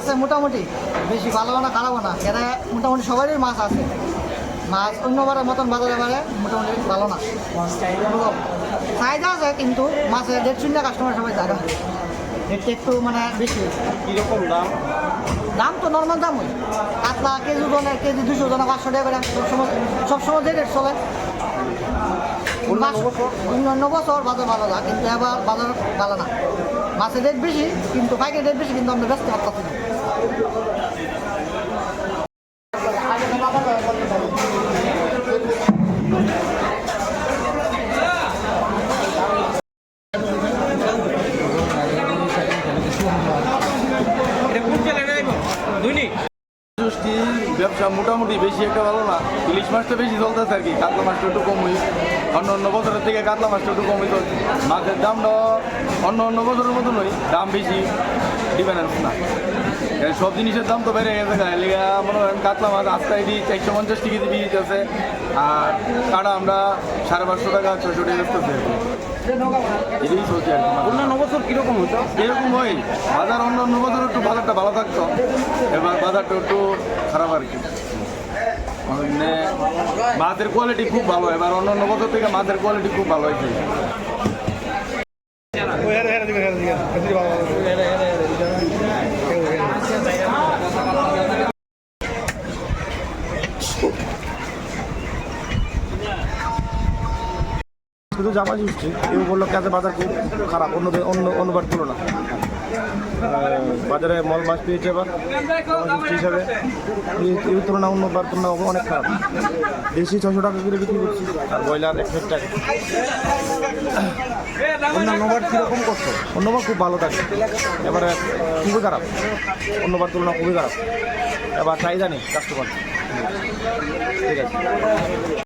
আছে মোটামুটি, বেশি ভালো না খারাপও না, এখানে মোটামুটি সবারই মাছ আছে। মাছ অন্যবারের মতন বাজারে বারে মোটামুটি ভালো না, চাহিদা আছে কিন্তু মাছের রেট শুনলে কাস্টমার সবাই জায়গা রেটটা একটু মানে বেশি। কীরকম দাম? দাম তো নর্মাল দাম হয়, কাতলা কেজি ওজনের কেজি 200 জন 500 টাকা করে সবসময় যে রেট চলে। অন্য বছর বাজার ভালো না, কিন্তু এবার বাজার ভালো না, মাছের রেট বেশি কিন্তু পাইকারি রেট বেশি, কিন্তু আমরা ব্যস্ত পারতেছি না। ব্যবসা মোটামুটি বেশি একটা ভালো না, ইলিশ মাছটা বেশি চলতেছে আর কি, কাতলা মাছটা একটু কমই, অন্য বছরের থেকে কাতলা মাছটা একটু কমই চলছে। মাছের দামটা অন্য বছরের মতো নয়, দাম বেশি ডিফারেন্স না, সব জিনিসের দাম তো বেড়ে গেছে। মনে করেন কাতলা মাছ আজকে এটি 450 টাকা কেজি বিক্রি আছে, আর কাটা আমরা 550 টাকা 600 টাকা বেচতেছি আর কি, এটাই চলছে আর কি। অন্যান্য বছর কীরকম হতো? এরকম হয় বাজার, অন্য বছর একটু বাজারটা ভালো থাকতো, এবার বাজারটা একটু খারাপ আর কি। মানে মাছের কোয়ালিটি খুব ভালো, এবার অন্য বছর থেকে মাছের কোয়ালিটি খুব ভালো হয়েছে। শুধু জামা উঠছে, কেউ বললো কাজে বাজার খুব খারাপ, অন্যবার তুলনা। বাজারে মল মাছ পেয়েছে এবার হিসাবে, এই তুলনা অন্যবার তুলনা অনেক খারাপ। দেশি 600 টাকা করে বিক্রি করছি, আর ব্রয়লার 1 টাকা। অন্যবার কীরকম করছো? অন্যবার খুব ভালো থাকে, এবারে খুবই খারাপ, অন্যবার তুলনা খুবই খারাপ, এবার চাহিদা নেই কাস্টমার। ঠিক আছে।